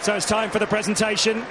So it's time for the presentation.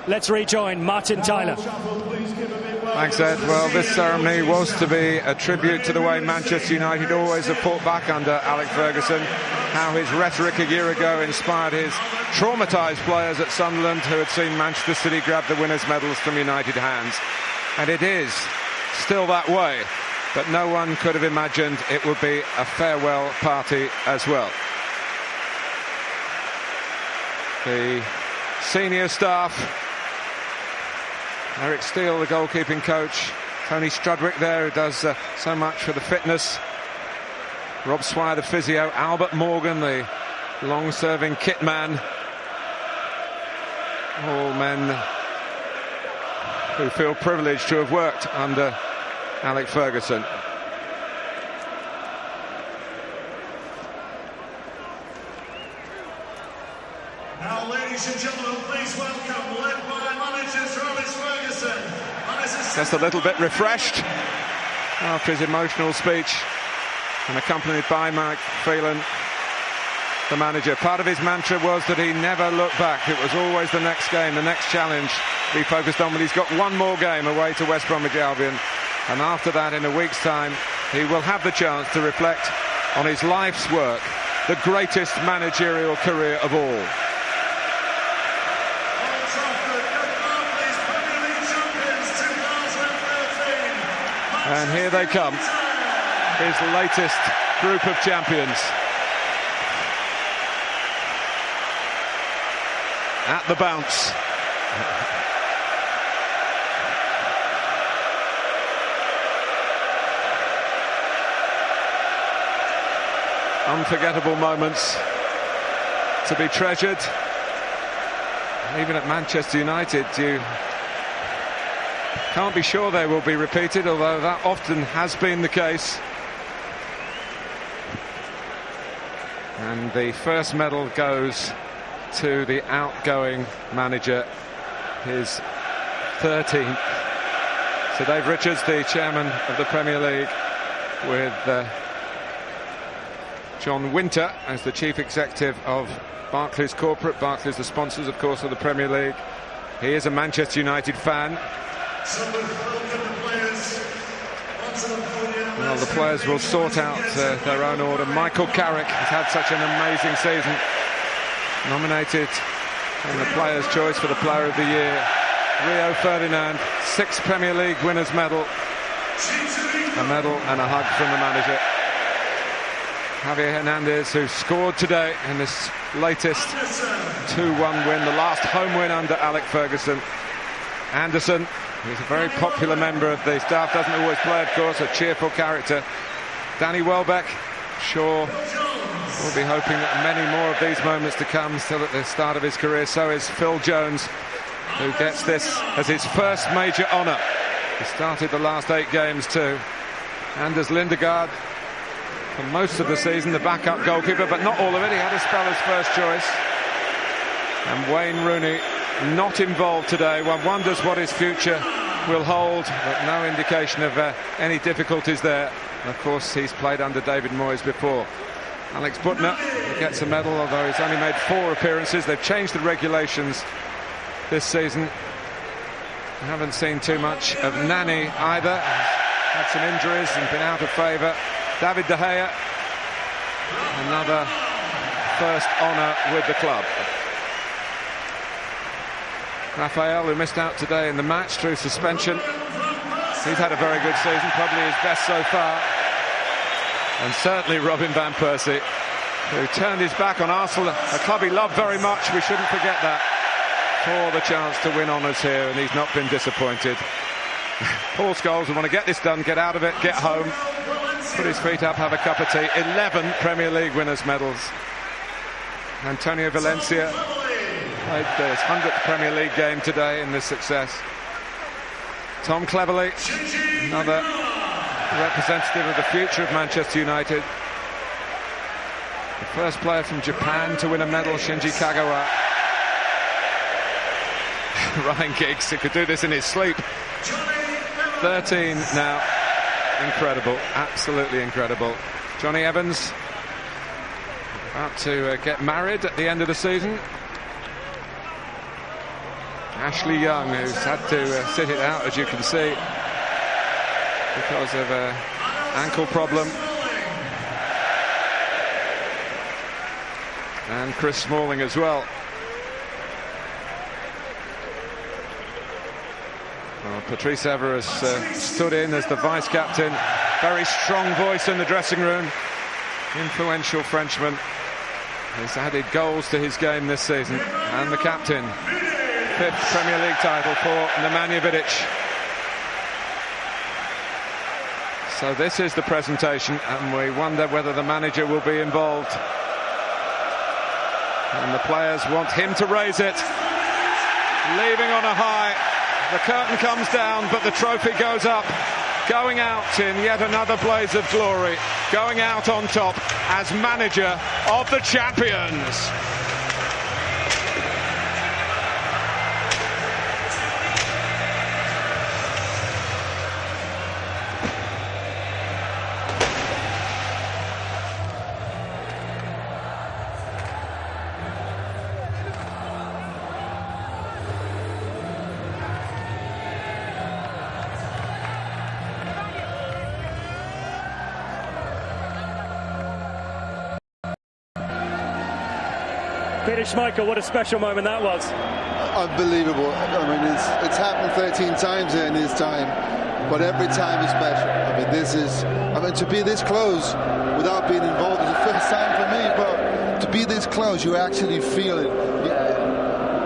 Let's rejoin Martin Tyler. Thanks, Ed. Well, this ceremony was to be a tribute to the way Manchester United always have fought back under Alex Ferguson, how his rhetoric a year ago inspired his traumatised players at Sunderland who had seen Manchester City grab the winners' medals from United hands. And it is still that way, but no one could have imagined it would be a farewell party as well. The senior staff, Eric Steele, the goalkeeping coach, Tony Strudwick there, who does so much for the fitness, Rob Swire, the physio, Albert Morgan, the long-serving kit man, all men who feel privileged to have worked under Alex Ferguson. Now, ladies and gentlemen, please welcome, led by manager Sir Alex Ferguson. Just a little bit refreshed after his emotional speech, and accompanied by Mike Phelan, the manager. Part of his mantra was that he never looked back. It was always the next game, the next challenge he focused on. But he's got one more game away to West Bromwich Albion, and after that, in a week's time, he will have the chance to reflect on his life's work, the greatest managerial career of all. And here they come, his latest group of champions. At the bounce. Unforgettable moments to be treasured. Even at Manchester United, you can't be sure they will be repeated, although that often has been the case. And the first medal goes to the outgoing manager, his 13th. Sir Dave Richards, the chairman of the Premier League, with John Winter as the chief executive of Barclays Corporate. Barclays, the sponsors, of course, of the Premier League. He is a Manchester United fan. Well, the players will sort out their own order. Michael Carrick has had such an amazing season, nominated in the Players' Choice for the Player of the Year. Rio Ferdinand, 6 Premier League winners' medal, a medal and a hug from the manager. Javier Hernandez, who scored today in this latest 2-1 win, the last home win under Alex Ferguson. Anderson, he's a very popular member of the staff, doesn't always play, of course, a cheerful character. Danny Welbeck, sure, we'll be hoping that many more of these moments to come, still at the start of his career. So is Phil Jones, who gets this as his first major honour. He started the last 8 games too. Anders Lindegaard, for most of the season, the backup goalkeeper, but not all of it. He had a spell as first choice. And Wayne Rooney, not involved today. One wonders what his future will hold, but no indication of any difficulties there. And of course, he's played under David Moyes before. Alex Butner gets a medal, although he's only made 4 appearances. They've changed the regulations this season. We haven't seen too much of Nani either. Had some injuries and been out of favour. David De Gea, another first honour with the club. Rafael, who missed out today in the match through suspension. He's had a very good season, probably his best so far. And certainly Robin van Persie, who turned his back on Arsenal, a club he loved very much. We shouldn't forget that. For the chance to win honours here, and he's not been disappointed. Paul Scholes will want to get this done, get out of it, get home, put his feet up, have a cup of tea. 11 Premier League winners' medals. Antonio Valencia played his 100th Premier League game today in this success. Tom Cleverley, another representative of the future of Manchester United. The first player from Japan to win a medal, Shinji Kagawa. Ryan Giggs, who could do this in his sleep. 13 now. Incredible, absolutely incredible. Johnny Evans, about to get married at the end of the season. Ashley Young, who's had to sit it out, as you can see, because of an ankle problem. And Chris Smalling as well. Well, Patrice Evra has stood in as the vice-captain. Very strong voice in the dressing room. Influential Frenchman. Has added goals to his game this season. And the captain. 5th Premier League title for Nemanja Vidic. So this is the presentation, and we wonder whether the manager will be involved. And the players want him to raise it. Leaving on a high. The curtain comes down, but the trophy goes up. Going out in yet another blaze of glory. Going out on top as manager of the champions. Peter Schmeichel, what a special moment that was. Unbelievable. I mean, it's happened 13 times in his time, but every time is special. I mean, to be this close without being involved is the first time for me, but to be this close, you actually feel it.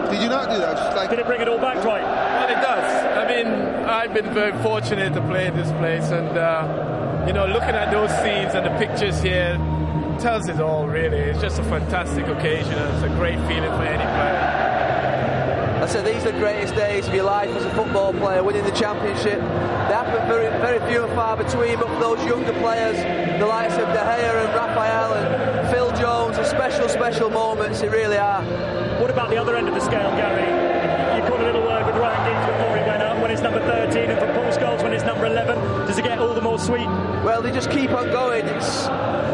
Did you not do that? Just like, did it bring it all back, right? Well, it does. I mean, I've been very fortunate to play in this place, and, you know, looking at those scenes and the pictures here, tells it all, really. It's just a fantastic occasion, and it's a great feeling for any player. I said these are the greatest days of your life as a football player, winning the championship. They happen very, very few and far between, but for those younger players, the likes of De Gea and Raphael and Phil Jones, are special, special moments. It really are. What about the other end of the scale, Gary? You caught a little word with Ryan Giggs before he went up when it's number 13, and for Paul Scholes when it's number 11. Does it get all the more sweet? Well, they just keep on going. It's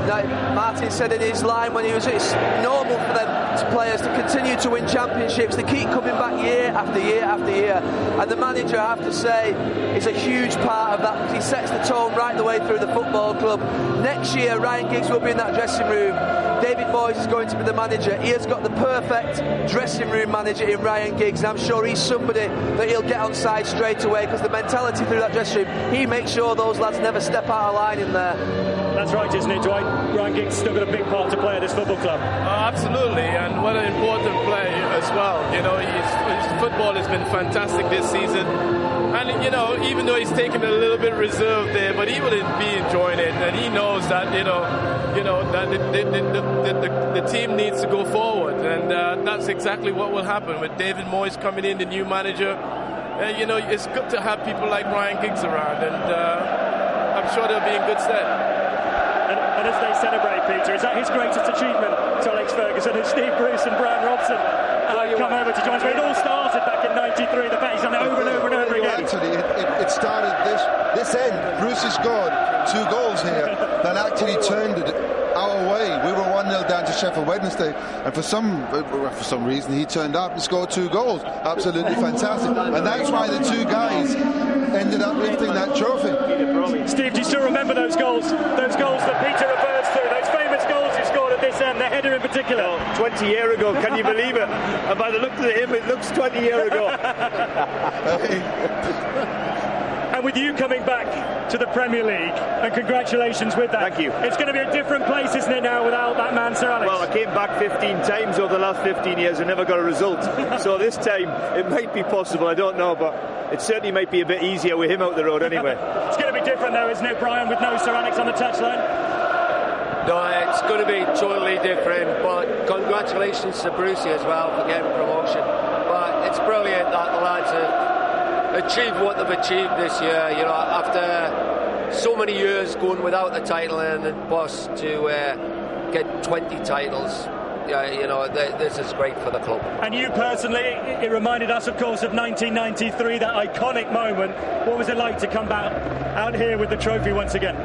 like Martin said in his line when he was, it's normal for them players to continue to win championships. They keep coming back year after year after year, and the manager, I have to say, is a huge part of that. He sets the tone right the way through the football club. Next year, Ryan Giggs will be in that dressing room. David Moyes is going to be the manager. He has got the perfect dressing room manager in Ryan Giggs, and I'm sure he's somebody that he'll get on side straight away, because the mentality through that dressing room, he makes sure those lads never step out of line in there. That's right, isn't it, Dwight? Ryan Giggs still got a big part to play at this football club. Absolutely, and what an important play as well. You know, his football has been fantastic this season, and you know, even though he's taken a little bit reserved there, but he will be enjoying it, and he knows that that the team needs to go forward, and that's exactly what will happen with David Moyes coming in, the new manager. You know, it's good to have people like Ryan Giggs around, and I'm sure they'll be in good stead. And as they celebrate, Peter, is that his greatest achievement? To Alex Ferguson and Steve Bruce and Brian Robson come over to join us. It all started back in '93. The fact he's done it over and over and over again. Actually, it started this end. Bruce has scored 2 goals here that actually turned it our way. We were 1-0 down to Sheffield Wednesday, and for some reason he turned up and scored 2 goals. Absolutely fantastic, and that's why the 2 guys ended up lifting that trophy. Steve, do you still remember those goals? Those goals that Peter refers to, those famous goals you scored at this end, the header in particular. 20 years ago, can you believe it? And by the look of him, it looks 20 years ago. And with you coming back to the Premier League, and congratulations with that. Thank you. It's going to be a different place, isn't it, now, without that man, Sir Alex? Well, I came back 15 times over the last 15 years and never got a result. So this time, it might be possible, I don't know, but it certainly might be a bit easier with him out the road anyway. It's going to be different, though, isn't it, Brian, with no Sir Alex on the touchline? No, it's going to be totally different, but congratulations to Brucey as well for getting promotion. But it's brilliant that the lads have achieved what they've achieved this year, you know, after so many years going without the title, and the boss to get 20 titles. Yeah, you know, this is great for the club. And you personally, it reminded us, of course, of 1993, that iconic moment. What was it like to come back out here with the trophy once again?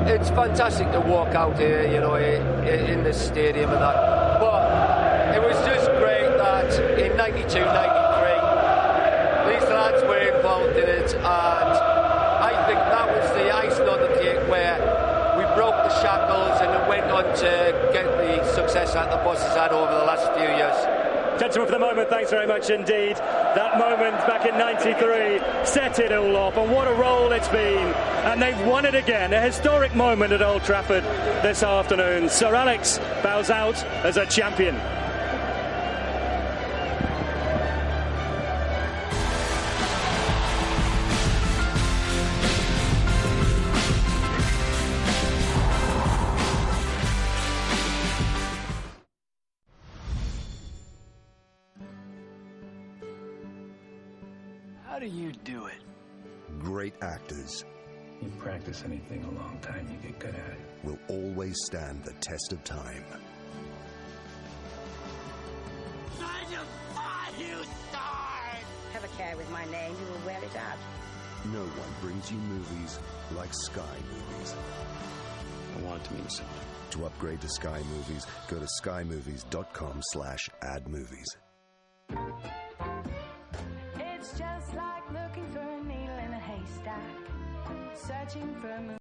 it's fantastic to walk out here, you know, in the stadium and that. But it was just great that in 92, 93, these lads were involved in it, and I think that was the icing on the cake where we broke the shackles and it went on to get the success that the bosses had over the last few years. Gentlemen, for the moment, thanks very much indeed. That moment back in 93 set it all off, and what a roll it's been. And they've won it again, a historic moment at Old Trafford this afternoon. Sir Alex bows out as a champion. How do you do it? Great actors. You practice anything a long time, you get good at it. Will always stand the test of time. Have a care with my name, you will wear it out. No one brings you movies like Sky Movies. I want to mean something. To upgrade to Sky Movies, go to skymovies.com/addmovies. It's just like looking for a needle in a haystack, searching for a moon.